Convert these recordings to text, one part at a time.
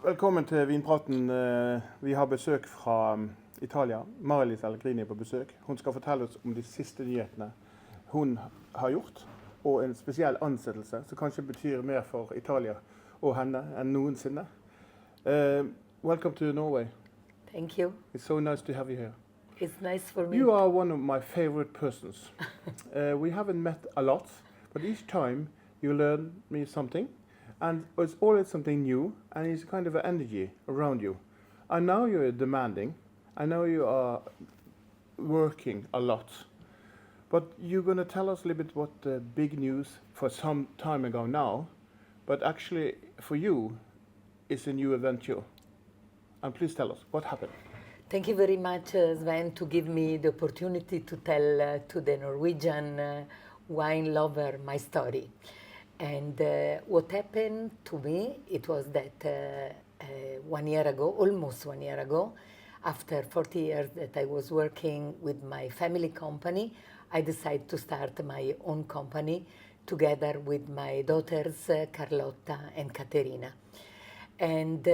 Velkommen til Vinpraten. Vi har besøk fra Italia. Marilisa Allegrini på besøk. Hun skal fortelle oss om de siste nyhetene hun har gjort, og en spesiell ansettelse som kanskje betyr mer for Italia og henne enn noensinne. Welcome to Norway. Thank you. It's so nice to have you here. It's nice for me. You are one of my favorite persons. We haven't met a lot, but each time you learn me something, and it's always something new, and it's kind of an energy around you. I know you're demanding. I know you are working a lot. But you're going to tell us a little bit what the big news for some time ago now, but actually for you is a new adventure. And please tell us, what happened? Thank you very much, Svein, to give me the opportunity to tell to the Norwegian wine lover my story. And what happened to me, it was that 1 year ago, almost 1 year ago, after 40 years that I was working with my family company, I decided to start my own company together with my daughters, Carlotta and Caterina. And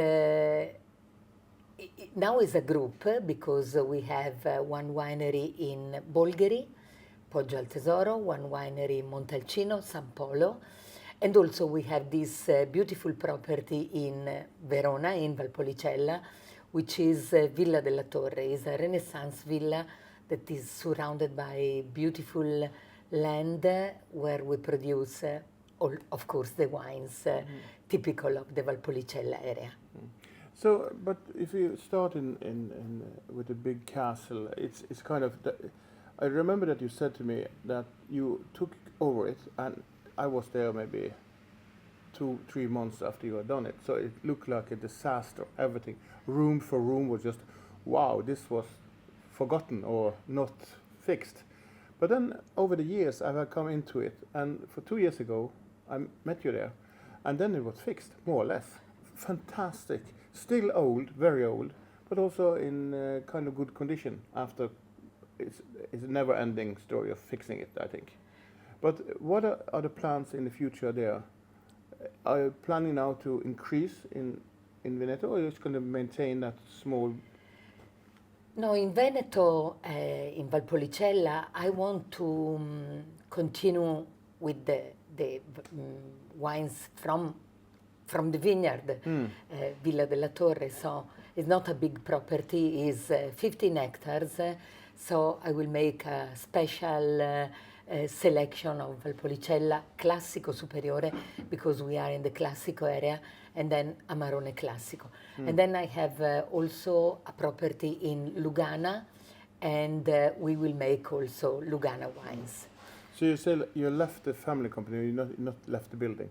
now it's a group because we have one winery in Bolgheri, Poggio al Tesoro, one winery in Montalcino, San Polo, and also we have this beautiful property in Verona, in Valpolicella, which is Villa della Torre. It's a Renaissance villa that is surrounded by beautiful land where we produce, of course, the wines typical of the Valpolicella area. So, but if you start with a big castle, it's kind of. I remember that you said to me that you took over it, and I was there maybe 2-3 months after you had done it. So it looked like a disaster. Everything, room for room, was just, wow, this was forgotten or not fixed. But then over the years, I have come into it, and for 2 years ago, I met you there, and then it was fixed, more or less. Fantastic. Still old, very old, but also in kind of good condition after it's a never-ending story of fixing it, I think. But what are the plans in the future there? Are you planning now to increase in Veneto, or are you just going to maintain that small? No, in Veneto, in Valpolicella, I want to continue with the wines from the vineyard, Villa della Torre. So it's not a big property, it's 15 hectares. So I will make a special selection of Valpolicella Classico Superiore, because we are in the Classico area, and then Amarone Classico. And then I have also a property in Lugana, and we will make also Lugana wines. So you say you left the family company, you not left the building?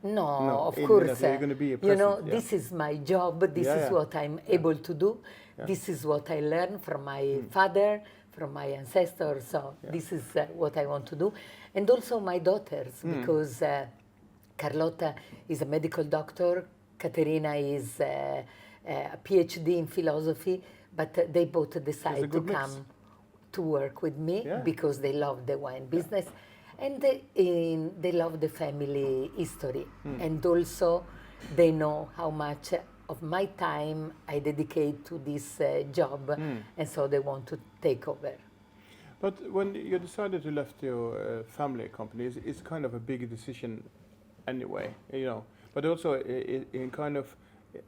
No, of course. You're going to be a president, this is my job. This is what I'm able to do. Yeah. This is what I learned from my father, from my ancestors. So this is what I want to do. And also my daughters, because Carlotta is a medical doctor. Caterina is a PhD in philosophy, but they both decide to come to work with me because they love the wine business. And they love the family history. And also they know how much of my time I dedicate to this job, and so they want to take over. But when you decided to left your family company, it's kind of a big decision anyway, you know. But also in kind of,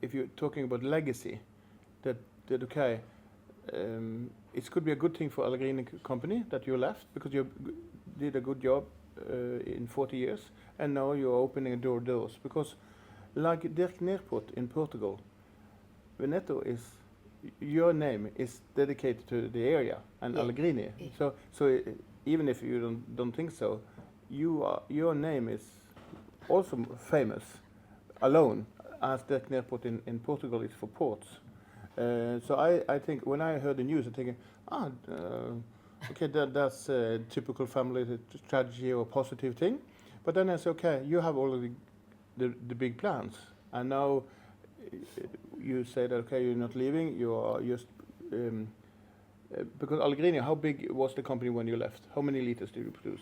if you're talking about legacy, that okay, it could be a good thing for Allegrini company that you left, because you did a good job in 40 years, and now you're opening doors. Because like Dirk Neerpot in Portugal, Veneto is, your name is dedicated to the area and Allegrini. So even if you don't think so, your name is also famous alone, as Dirk Neerpot in Portugal is for ports. So I think when I heard the news, I'm thinking, okay, that's a typical family strategy or positive thing. But then I said, okay, you have already the big plans, and now you say that, okay, you're not leaving, you are just because Allegrini, how big was the company when you left? How many liters did you produce?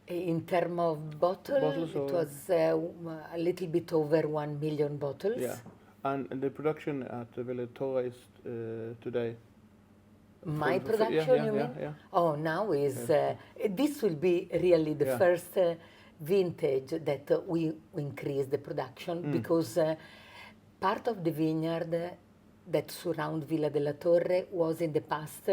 In terms of bottles, it was a little bit over 1 million bottles. Yeah. And the production at the Villa Torre is today. My production, you mean? Yeah. Oh, now is this will be really the first vintage that we increase the production because part of the vineyard that surround Villa della Torre was in the past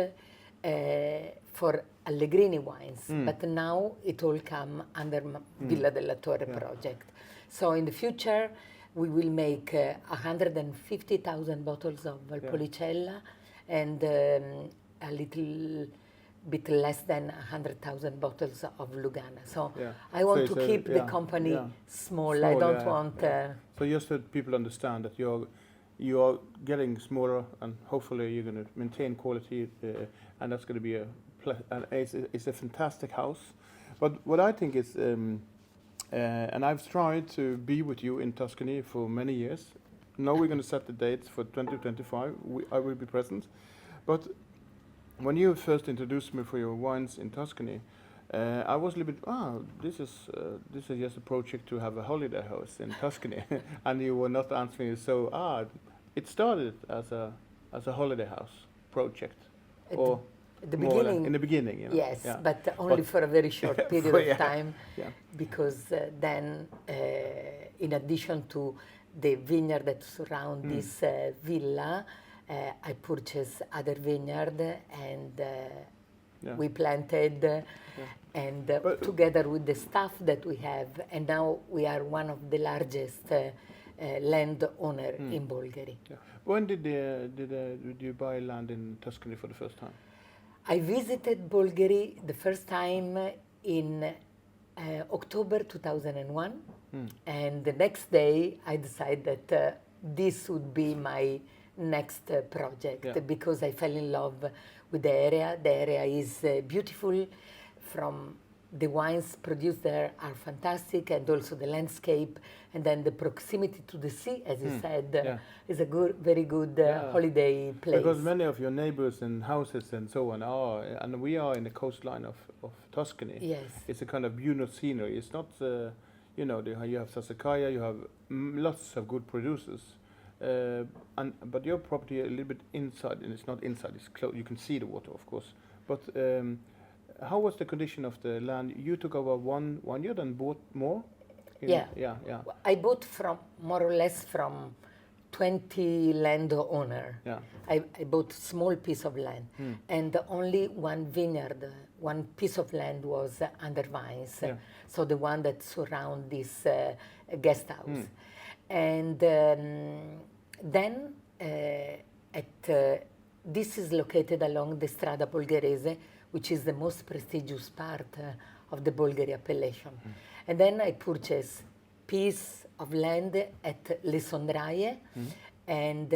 for Allegrini wines, but now it all come under Villa della Torre project. So in the future, we will make 150,000 bottles of Valpolicella and a little bit less than 100,000 bottles of Lugana. So I want to keep the company small. I don't want... So just so people understand that you're getting smaller, and hopefully you're going to maintain quality, and that's going to be it's a fantastic house. But what I think is, and I've tried to be with you in Tuscany for many years. Now we're going to set the dates for 2025. I will be present. But when you first introduced me for your wines in Tuscany, I was a little bit, this is just a project to have a holiday house in Tuscany, and you were not answering. So it started as a holiday house project, or the beginning, in the beginning, you know? Yes, but only for a very short period of time, because then, in addition to the vineyard that surround this villa, I purchased other vineyard and we planted, and together with the staff that we have, and now we are one of the largest landowner in Bulgaria. Yeah. When did you buy land in Tuscany for the first time? I visited Bulgaria the first time in October 2001, and the next day I decided that this would be my next project because I fell in love with the area. The area is beautiful. From the wines produced there are fantastic, and also the landscape, and then the proximity to the sea, as you said, is a very good holiday place. Because many of your neighbors and houses and so on are, and we are in the coastline of Tuscany. Yes. It's a kind of beautiful scenery. It's not, you have Sassicaia, you have lots of good producers. But your property a little bit inside, and it's not inside, it's close. You can see the water, of course. But how was the condition of the land? You took over one year, then bought more? Yeah. I bought from more or less from 20 landowner. Yeah. I bought small piece of land, and only one vineyard, one piece of land was under vines. So the one that surround this guest house. And then this is located along the Strada Bulgarese, which is the most prestigious part of the Bulgari appellation. And then I purchased piece of land at Le Sondraie, and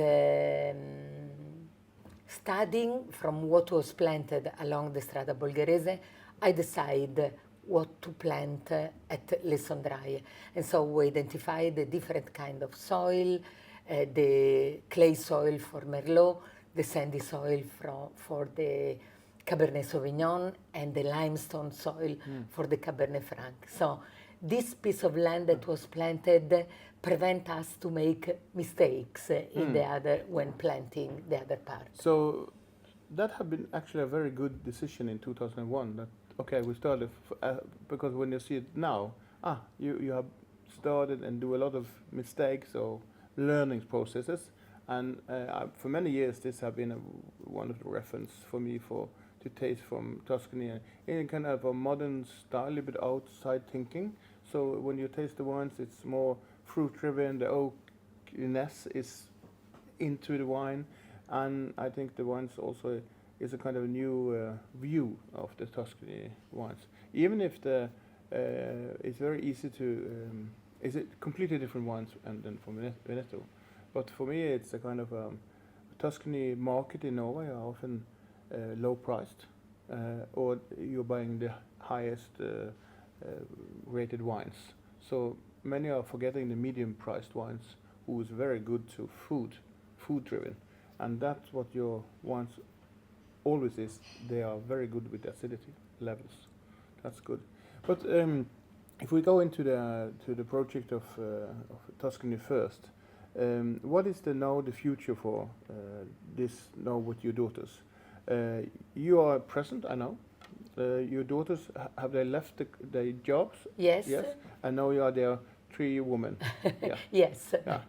studying from what was planted along the Strada Bulgarese, I decided what to plant at Le Sondraie. And so we identified the different kind of soil, the clay soil for Merlot, the sandy soil for the Cabernet Sauvignon, and the limestone soil for the Cabernet Franc. So this piece of land that was planted prevent us to make mistakes when planting the other part. So that had been actually a very good decision in 2001. That we started because when you see it now, you have started and do a lot of mistakes or learning processes, and for many years this has been one of the reference for me to taste from Tuscany in kind of a modern style, a little bit outside thinking. So when you taste the wines, it's more fruit driven. The oakiness is into the wine, and I think the wines also is a kind of a new view of the Tuscany wines. Even if it's very easy to, it's a completely different wines than from Veneto. But for me, it's a kind of Tuscany market in Norway are often low priced, or you're buying the highest rated wines. So many are forgetting the medium priced wines, who is very good to food driven, and that's what your wines always is. They are very good with acidity levels. That's good. But if we go into the project of Tuscany first, What is the future for this now with your daughters? You are present, I know. Your daughters, have they left their jobs? Yes. Yes. And now you are their 3 women. Yeah. Yes. Yeah.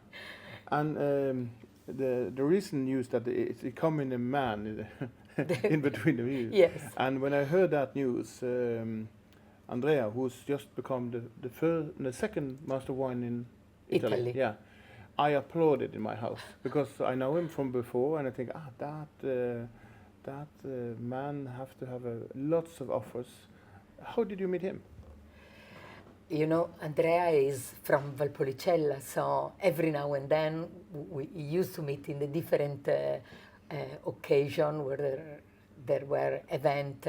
And the recent news that it's becoming a man in between the views. Yes. And when I heard that news, Andrea, who's just become the second master of wine in Italy. Yeah. I applauded in my house because I know him from before, and I think, that man have to have lots of offers. How did you meet him? You know, Andrea is from Valpolicella, so every now and then we used to meet in the different occasion where there were events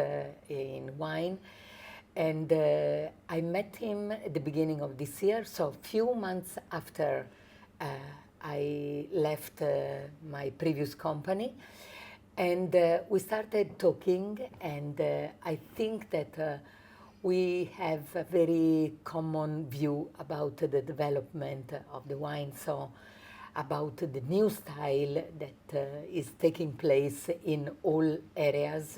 in wine. And I met him at the beginning of this year, so a few months after I left my previous company. And we started talking, and I think that we have a very common view about the development of the wine, so about the new style that is taking place in all areas.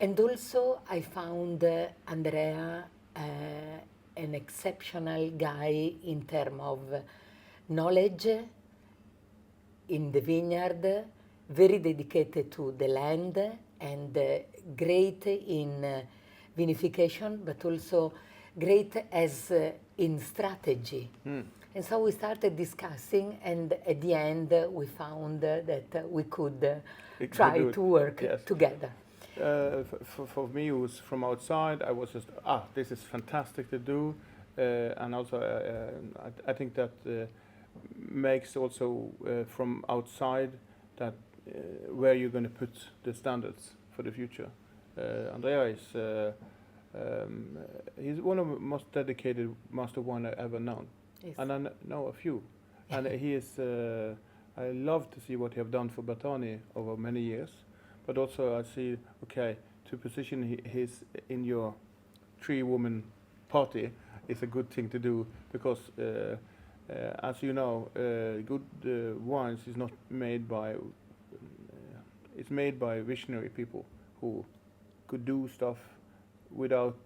And also I found Andrea an exceptional guy in terms of knowledge in the vineyard, very dedicated to the land, and great in vinification, but also great as in strategy. And so we started discussing, and at the end we found that we could try to work together. For me, who's from outside, I was just, this is fantastic to do. And also I think that makes also from outside that where you're going to put the standards for the future. Andrea is he's one of the most dedicated master wine I ever known. Yes. And I know a few. And he is, I love to see what he have done for Bertani over many years. But also I see, to position his in your 3-woman party is a good thing to do, because as you know, good wines is not made by, it's made by visionary people who could do stuff without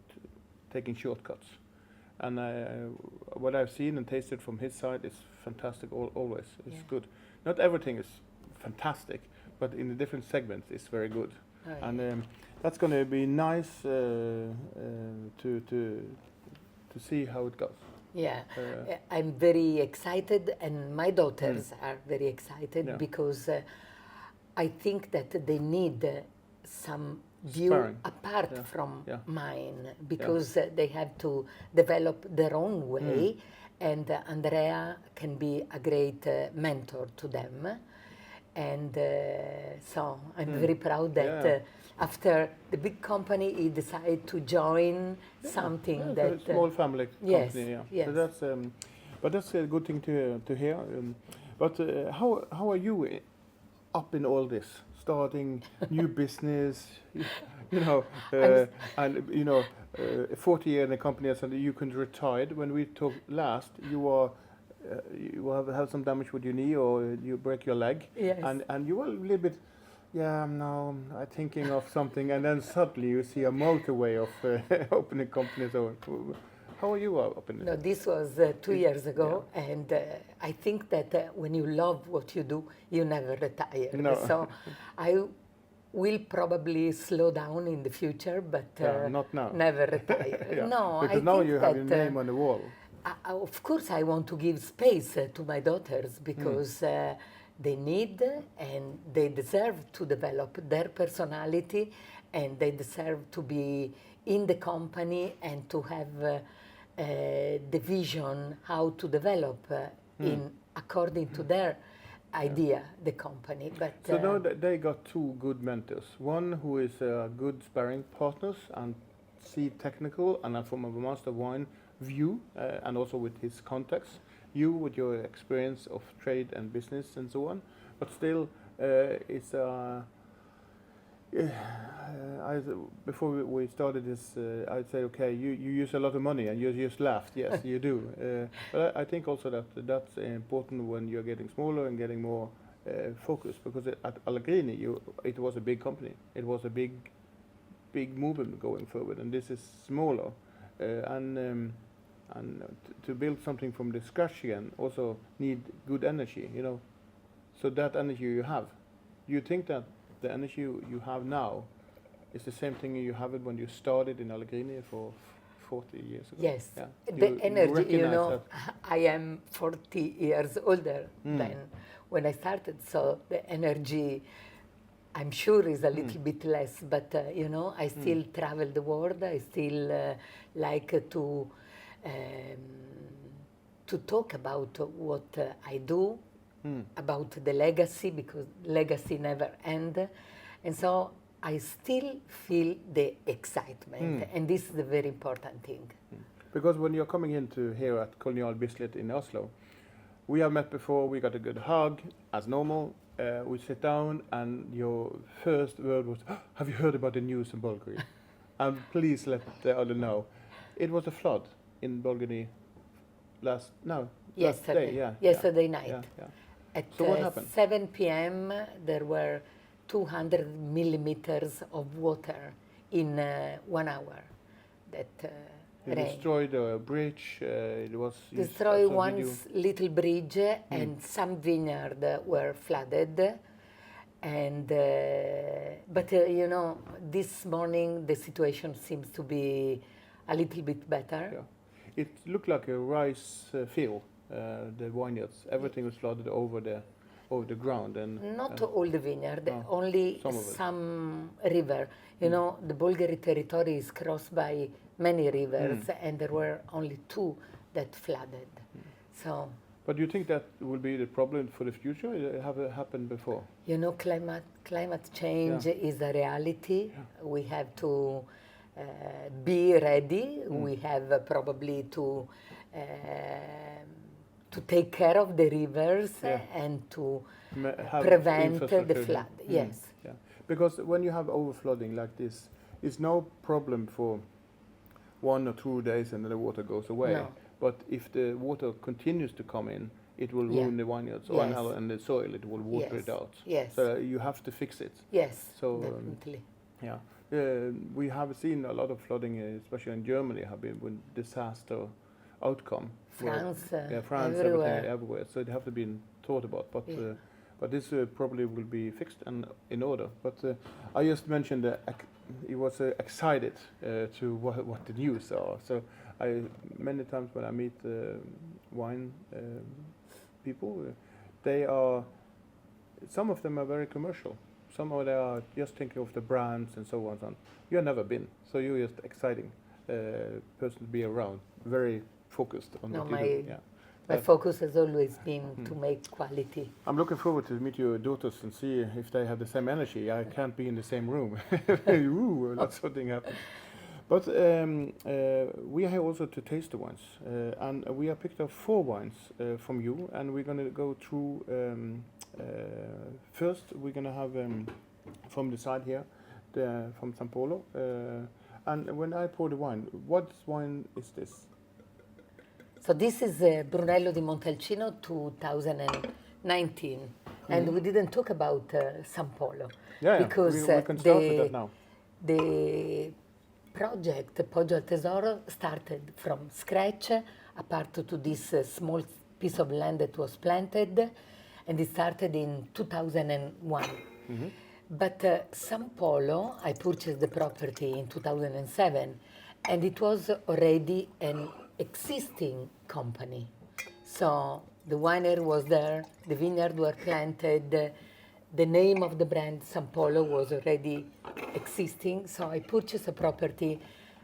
taking shortcuts. And what I've seen and tasted from his side is fantastic always. It's good. Not everything is fantastic, but in the different segments it's very good. Right. And that's going to be nice to see how it goes. Yeah, I'm very excited, and my daughters are very excited because I think that they need some view apart from mine, because they have to develop their own way, and Andrea can be a great mentor to them. And so I'm very proud that after the big company, he decided to join something that a small family company. Yes. So that's, but that's a good thing to hear. But how are you up in all this? Starting new business, you know, and you know, 40 years in the company, and you can retire. When we talked last, you have some damage with your knee, or you break your leg, and you were a little bit, I'm thinking of something, and then suddenly you see a motorway of opening companies. How are you up in it? No, this was 2 years ago, and I think that when you love what you do, you never retire. No. So I will probably slow down in the future, but not now. Never retire. No, because now you have your name on the wall. Of course, I want to give space to my daughters, because they need and they deserve to develop their personality, and they deserve to be in the company and to have the vision how to develop in according to their idea, the company. But so now they got 2 good mentors. One who is a good sparring partners and see technical and from a master wine view, and also with his contacts. You with your experience of trade and business and so on. But still, it's Before we started this, I'd say, okay, you use a lot of money, and you just laughed. Yes, you do. But I think also that that's important when you're getting smaller and getting more focused. Because at Allegrini, it was a big company. It was a big movement going forward, and this is smaller. And to build something from the scratch again also need good energy, you know. So that energy you have, do you think that the energy you have now is the same thing you have it when you started in Allegrini for 40 years ago? Yes, yeah. the energy, you know, that? I am 40 years older than when I started, so the energy, I'm sure, is a little bit less, but you know, I still travel the world. I still like to talk about what I do, about the legacy, because legacy never ends, and so I still feel the excitement, and this is the very important thing. Because when you're coming into here at Kolonialen Bislett in Oslo, we have met before. We got a good hug as normal. We sit down, and your first word was, oh, "Have you heard about the news in Bulgaria?" And please let the other know. It was a flood in Bulgaria yesterday night. Yeah. At So what happened? 7 p.m. there were 200 millimeters of water in 1 hour. That It destroyed a bridge. It was destroyed one little bridge, and some vineyards were flooded. And but you know, this morning the situation seems to be a little bit better. Yeah. It looked like a rice field. The vineyards, everything was flooded over the ground, and not all the vineyard, only some river. You know, the Bulgarian territory is crossed by many rivers, and there were only 2 that flooded. So. But do you think that will be the problem for the future? It have happened before. You know, climate change is a reality. Yeah. We have to be ready. We have probably to take care of the rivers and to prevent the flood. Yes. Yeah. Because when you have overflooding like this, it's no problem for 1 or 2 days and then the water goes away. No. But if the water continues to come in, it will ruin the vineyards and the soil. It will water it out. Yes. So you have to fix it. Yes. So definitely. We have seen a lot of flooding, especially in Germany, have been with disaster outcome. France, France, everywhere. So it have to be thought about. But this probably will be fixed and in order. But I just mentioned that he was excited to what the news are. So many times when I meet wine people, some of them are very commercial. Some of them are just thinking of the brands and so on. You have never been, so you're just exciting person to be around. Very focused on what you do. My focus has always been to make quality. I'm looking forward to meet your daughters and see if they have the same energy. I can't be in the same room. Ooh, that's something happen. But we are here also to taste the wines, and we have picked up 4 wines from you, and we're going to go through. First, we're going to have from the side here, from San Paulo. And when I pour the wine, what wine is this? So this is Brunello di Montalcino 2019, and we didn't talk about San Paulo because we can start with that now. The project Poggio al Tesoro started from scratch, apart to this small piece of land that was planted, and it started in 2001. But San Paulo, I purchased the property in 2007, and it was already an existing company. So the winery was there, the vineyard were planted, the name of the brand San Paulo was already existing. So I purchased a property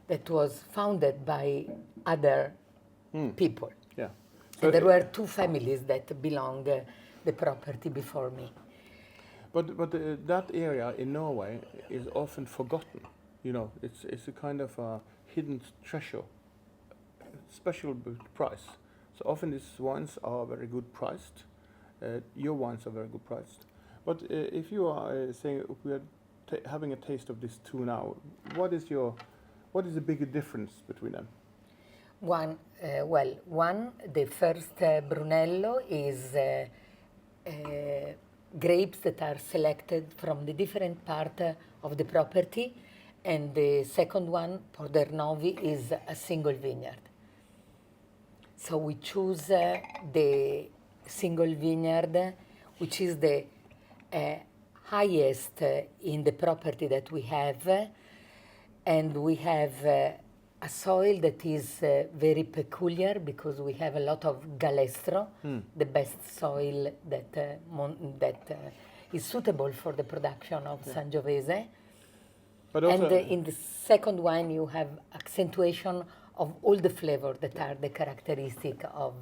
that was founded by other people. Yeah. So and there were 2 families that belonged the property before me. But that area in Norway is often forgotten. You know, it's a kind of a hidden treasure. Special price. So often these wines are very good priced. Your wines are very good priced. But if you are saying we are having a taste of these two now, what is the bigger difference between them? One, the first Brunello is grapes that are selected from the different part of the property, and the second one, Pordenove, is a single vineyard. So we choose the single vineyard, which is the highest in the property that we have, and we have a soil that is very peculiar because we have a lot of galestro, the best soil that is suitable for the production of Sangiovese. But also, and in the second wine, you have accentuation of all the flavors that are the characteristic of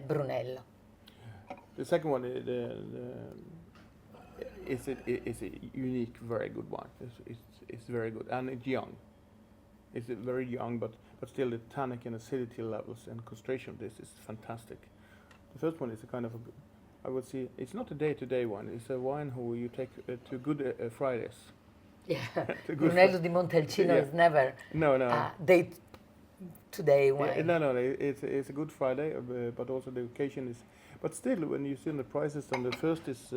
Brunello. The second one is a unique, very good wine. It's very good, and it's young. It's very young, but still the tannic and acidity levels and concentration of this is fantastic. The first one is a kind of I would say, it's not a day-to-day wine. It's a wine who you take to good Fridays. Yeah, Brunello di Montalcino is never day-to-day wine. No, it's a good Friday, but also the occasion is. But still, when you see the prices on the first is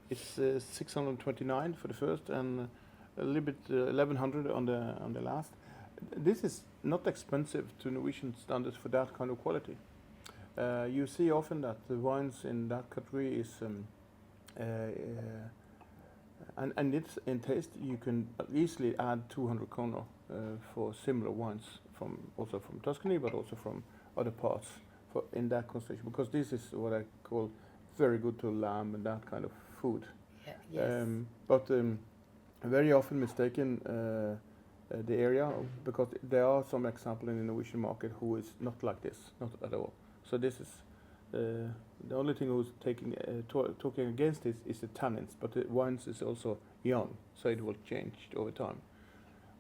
629 for the first, and a little bit 1100 on the last. This is not expensive to Norwegian standards for that kind of quality. You see often that the wines in that category is, and it's in taste, you can easily add 200 kroner for similar wines also from Tuscany, but also from other parts in that concentration, because this is what I call very good to lamb and that kind of food. Yeah, yes. But very often mistaken the area, because there are some examples in the Norwegian market who is not like this, not at all. So this is the only thing who's talking against this is the tannins, but the wines is also young, so it will change over time.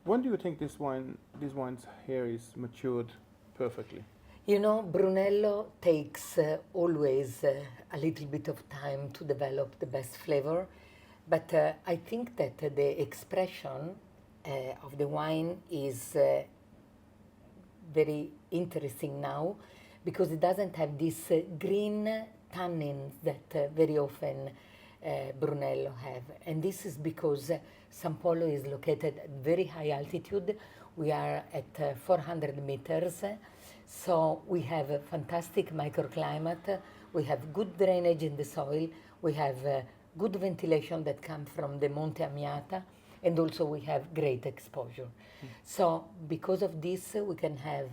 When do you think these wines here is matured perfectly? You know, Brunello takes always a little bit of time to develop the best flavor, but I think that the expression of the wine is very interesting now, because it doesn't have this green tannins that very often Brunello have. And this is because San Polo is located at very high altitude. We are at 400 meters. So we have a fantastic microclimate. We have good drainage in the soil. We have good ventilation that comes from the Monte Amiata. And also we have great exposure. So because of this, we can have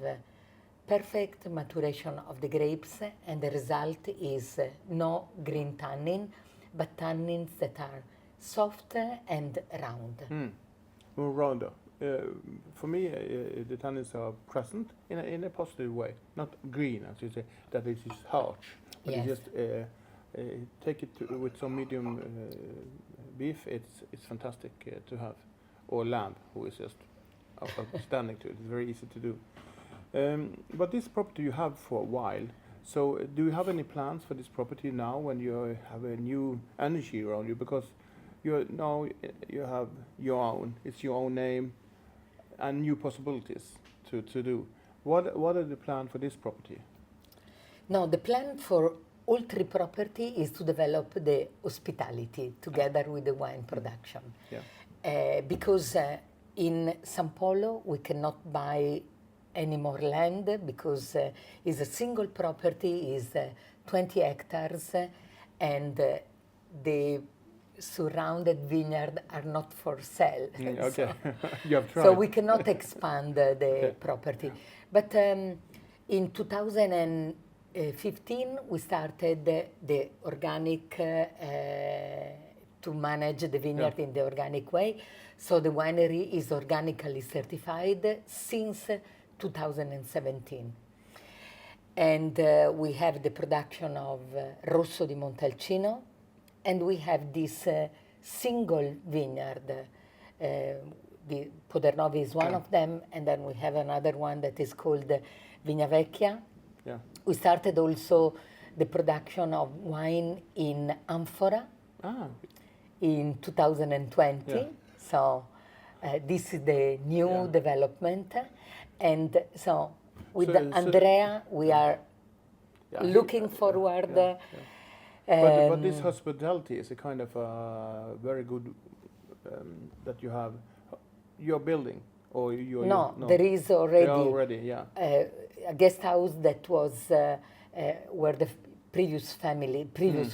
perfect maturation of the grapes, and the result is no green tannin, but tannins that are soft and round. More rounder. For me, the tannins are present in a positive way, not green, as you say, that it is harsh, but Yes. you just take it with some medium beef. It's fantastic to have, or lamb, who is just outstanding to it. It's very easy to do. But this property you have for a while. So do you have any plans for this property now, when you have a new energy around you? Because you have your own. It's your own name, and new possibilities to do. What are the plans for this property? No, the plan for all three property is to develop the hospitality together with the wine production. Yeah. Because in San Polo we cannot buy any more land, because it's a single property, is 20 hectares, and the surrounded vineyard are not for sale. Okay, So, you have tried. so we cannot expand the property. But in 2015 we started the organic, to manage the vineyard in the organic way. So the winery is organically certified since 2017. And we have the production of Rosso di Montalcino, and we have this single vineyard. The Podernove is one of them, and then we have another one that is called Vigna Vecchia. Yeah. We started also the production of wine in amphora. in 2020. Yeah. So this is the new development. And so with Andrea, we are looking forward. But this hospitality is a kind of very good that you have. You're building, or you're no, there is already a guest house that was where the previous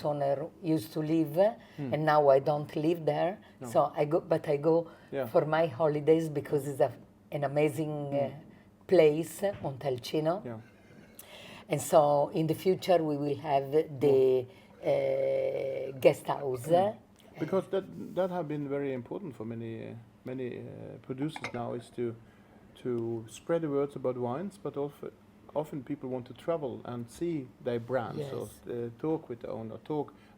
owner used to live, and now I don't live there. No. So I go for my holidays because it's an amazing place, Montalcino. Yeah. And so in the future we will have the guest house. Because that have been very important for many producers now, is to spread the words about wines, but also often people want to travel and see their brands, or talk with the owner,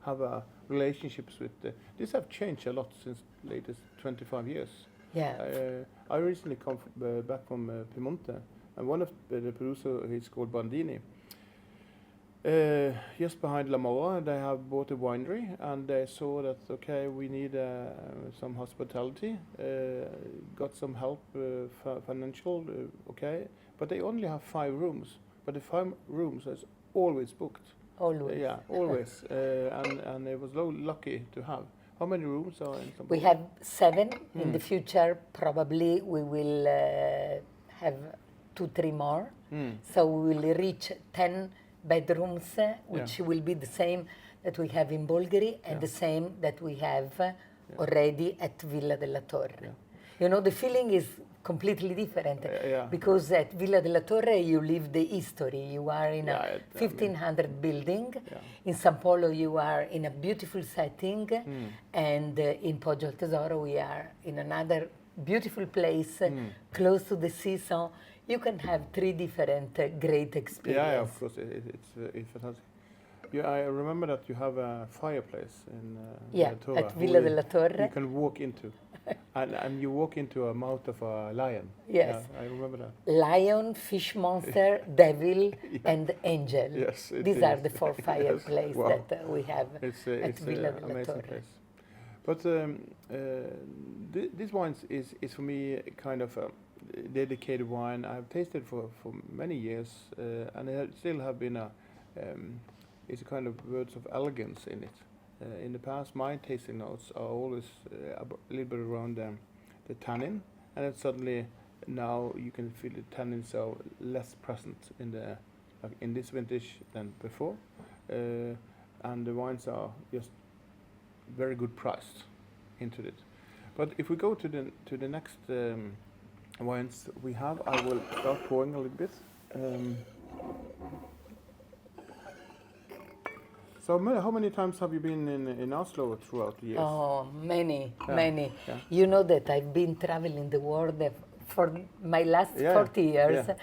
have relationships with these have changed a lot since latest 25 years. Yeah. I recently come back from Piemonte, and one of the producer, he's called Bandini. Just behind La Mora, they have bought a winery, and they saw that, okay, we need some hospitality, got some help, financial, okay, but they only have 5 rooms, but the 5 rooms is always booked. Always. Yeah, always, and it was lucky to have. How many rooms are in São Paulo? We have 7. In the future, probably we will have 2-3 more, so we will reach 10 bedrooms, which will be the same that we have in Bulgari and the same that we have already at Villa della Torre. Yeah. You know, the feeling is completely different because at Villa della Torre you live the history. You are in a 1500 building. Yeah. In São Paulo you are in a beautiful setting, and in Poggio al Tesoro we are in another beautiful place close to the sea. So you can have 3 different great experiences. Yeah, of course, it's fantastic. Yeah, I remember that you have a fireplace in at Villa della Torre. You can walk into, and you walk into a mouth of a lion. Yes, yeah, I remember that. Lion, fish monster, devil, and angel. Yes, these are the 4 fireplaces that we have at Villa della Torre. Place. But this wine is for me kind of a dedicated wine. I've tasted for many years, and it still have been it's a kind of words of elegance in it. In the past, my tasting notes are always a little bit around the tannin, and then suddenly now you can feel the tannins are less present in this vintage than before, and the wines are just very good priced into it. But if we go to the next wines we have, I will start pouring a little bit. So how many times have you been in Oslo throughout the years? Oh, many. Yeah. You know that I've been traveling the world for my last 40 years. Yeah.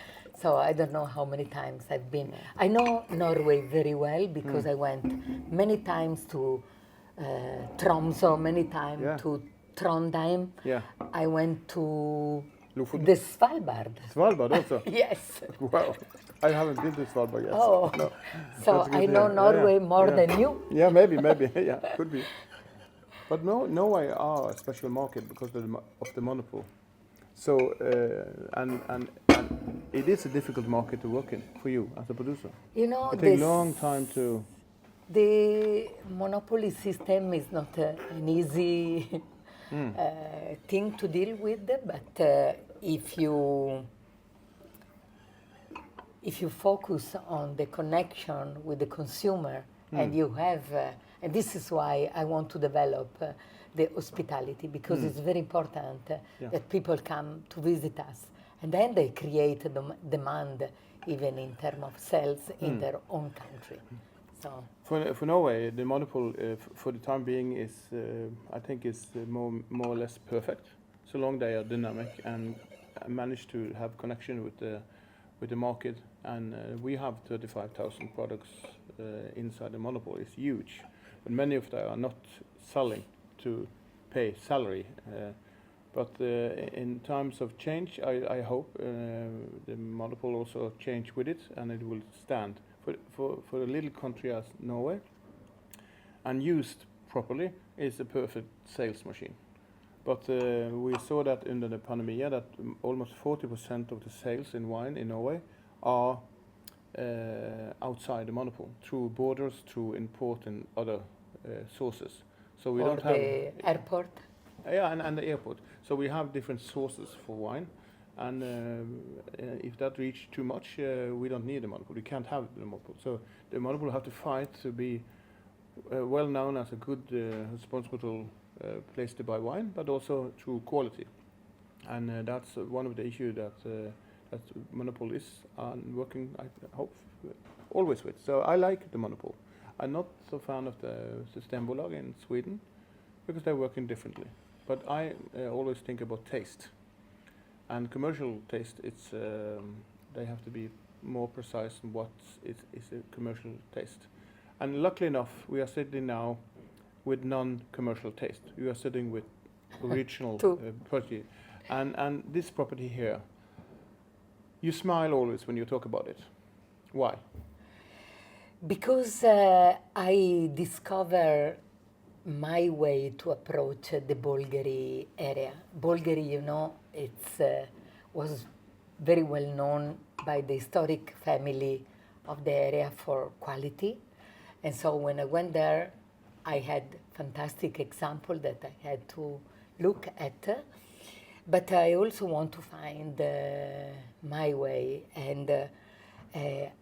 So I don't know how many times I've been. I know Norway very well because I went many times to Tromsø, many times to Trondheim. Yeah. I went to the Svalbard. Svalbard also? Yes. Wow. I haven't been to Svalbard yet. Oh. No. So I know Norway more than you. Yeah, maybe. Yeah, could be. But Norway are a special market because of the monopoly. So, and it is a difficult market to work in for you as a producer. You know, it takes a long time to... The monopoly system is not an easy thing to deal with, but if you focus on the connection with the consumer and you have, and this is why I want to develop the hospitality, because it's very important that people come to visit us, and then they create demand even in terms of sales in their own country. So for Norway, the monopoly for the time being is, I think, is more or less perfect, so long they are dynamic and manage to have connection with the market. And we have 35,000 products inside the monopoly. It's huge, but many of them are not selling to pay salary. But in times of change, I hope the monopoly also change with it, and it will stand. For a little country as Norway, and used properly, is a perfect sales machine. But we saw that under the pandemic that almost 40% of the sales in wine in Norway are outside the monopoly, through borders, through import and other sources. So we don't have the airport. Yeah, and the airport. So we have different sources for wine, and if that reaches too much, we don't need a monopoly. We can't have the monopoly. So the monopoly have to fight to be well known as a good, responsible place to buy wine, but also through quality. And that's one of the issues that that monopolies are working, I hope, always with. So I like the monopoly. I'm not so fan of the Systembolag in Sweden because they're working differently. But I always think about taste. And commercial taste, it's they have to be more precise on what is a commercial taste. And luckily enough, we are sitting now with non-commercial taste. We are sitting with original property. And this property here, you smile always when you talk about it. Why? Because I discover my way to approach the Bolgheri area. Bolgheri, you know, it's was very well known by the historic family of the area for quality. And so when I went there, I had fantastic example that I had to look at. But I also want to find my way. And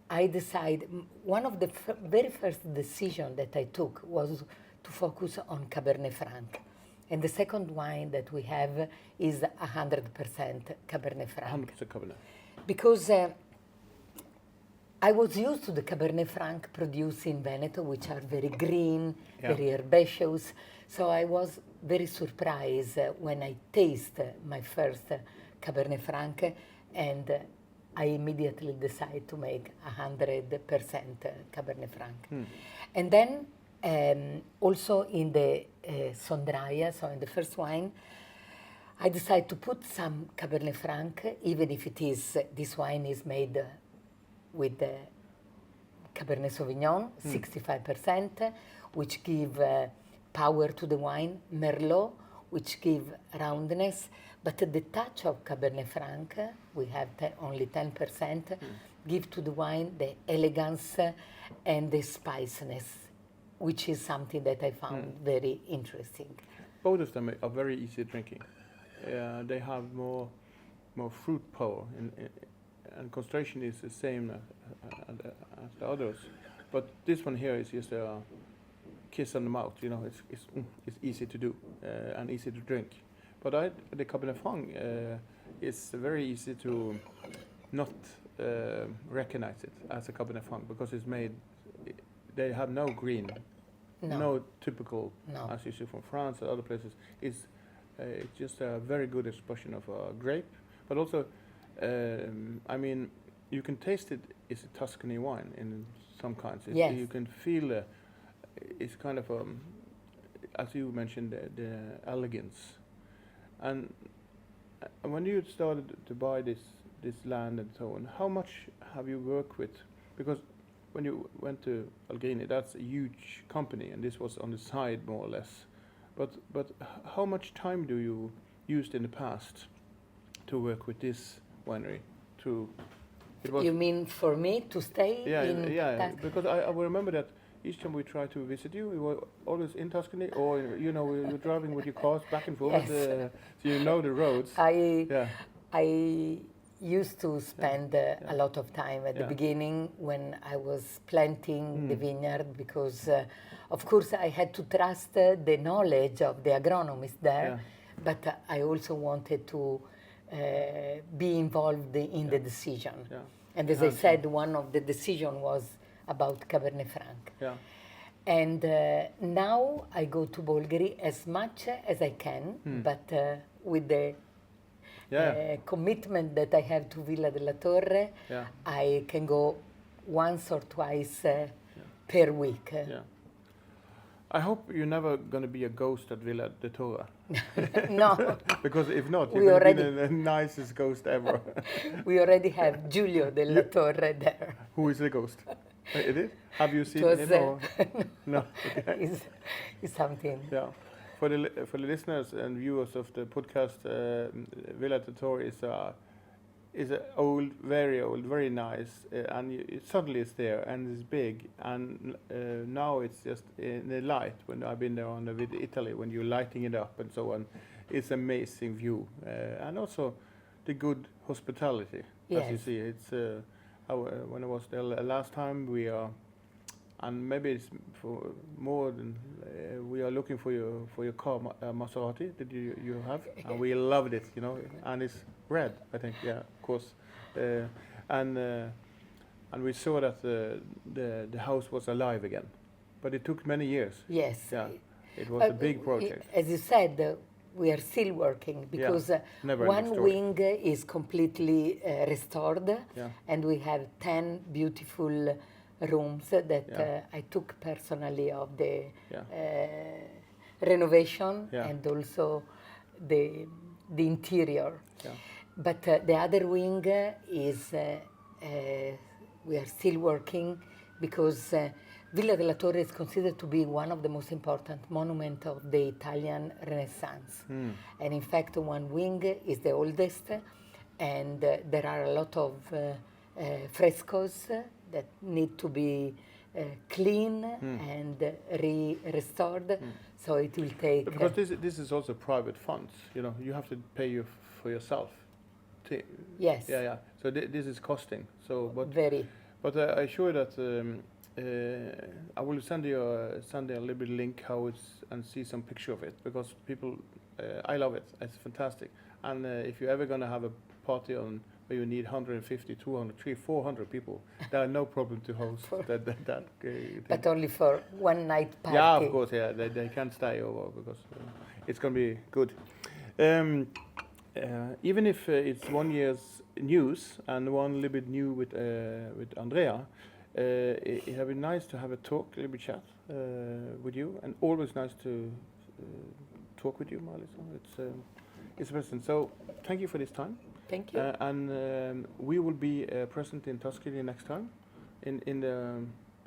I decided, one of the very first decisions that I took was to focus on Cabernet Franc. And the second wine that we have is 100% Cabernet Franc. 100% Cabernet. Because I was used to the Cabernet Franc produced in Veneto, which are very green, very herbaceous. So I was very surprised when I taste my first Cabernet Franc, and I immediately decided to make 100% Cabernet Franc. And then also in the Sondraia, so in the first wine, I decided to put some Cabernet Franc, even if it is, this wine is made with Cabernet Sauvignon, 65%, which give power to the wine, Merlot, which give roundness, but the touch of Cabernet Franc, we have only 10%, give to the wine the elegance and the spiciness, which is something that I found very interesting. Both of them are very easy drinking. They have more fruit power, and concentration is the same as the others. But this one here is just a kiss on the mouth. You know, it's easy to do and easy to drink. But the Cabernet Franc is very easy to not recognize it as a Cabernet Franc because it's made. They have no green, no typical as you see from France or other places. It's just a very good expression of a grape, but also, I mean, you can taste it. It's a Tuscany wine in some kinds. Yes. You can feel it's kind of as you mentioned the elegance, and when you started to buy this land and so on, how much have you worked with? Because when you went to Allegrini, that's a huge company, and this was on the side more or less. But how much time do you used in the past to work with this winery? You mean for me to stay in? Yeah. Because I remember that each time we tried to visit you, we were always in Tuscany, or you're driving with your cars back and forth, so you know the roads. I used to spend a lot of time at the beginning when I was planting the vineyard, because of course I had to trust the knowledge of the agronomist there, but I also wanted to be involved in the decision. And as I said, one of the decision was about Cabernet Franc. And now I go to Bolgheri as much as I can, but with the commitment that I have to Villa della Torre, I can go once or twice per week. I hope you're never going to be a ghost at Villa della Torre. No. Because if not, you're going to be the nicest ghost ever. We already have Giulio della Torre there. Who is the ghost? It is? Have you seen was, it? Or? No. Okay. It's something. Yeah. For the listeners and viewers of the podcast, Villa Tutor is a old, very nice, and it suddenly is there and it's big, and now it's just in the light. When I've been there with Italy, when you're lighting it up and so on, it's amazing view, and also the good hospitality. Yes. As you see, it's when I was there last time, we are. And maybe it's for more than we are looking for your car Maserati that you have, and we loved it, and it's red, I think, yeah, of course, and we saw that the house was alive again, but it took many years. Yes. Yeah, it was a big project. As you said, we are still working because one wing is completely restored, and we have 10 beautiful rooms that I took personally of the renovation and also the interior. Yeah. But the other wing is we are still working because Villa della Torre is considered to be one of the most important monuments of the Italian Renaissance. And in fact, one wing is the oldest, and there are a lot of frescoes that need to be clean and restored, so it will take... Because this is also private funds, you have to pay for yourself. Yes. Yeah. So this is costing. So, Very. But I assure that I will send you a little bit link how it's and see some picture of it, because people, I love it. It's fantastic. And if you're ever gonna have a party on where you need 150, 200, 300, 400 people, there are no problem to host that but only for one night party. Yeah, of course, yeah. They can't stay over because it's going to be good. Even if it's 1 year's news and one little bit new with Andrea, it have been nice to have a talk, a little bit chat with you, and always nice to talk with you, Marilisa. It's a pleasure. So thank you for this time. Thank you. And we will be present in Tuscany next time, in the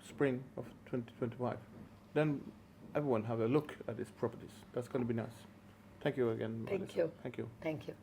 spring of 2025. Then everyone have a look at these properties. That's going to be nice. Thank you again, Marilisa. Thank you. Thank you. Thank you.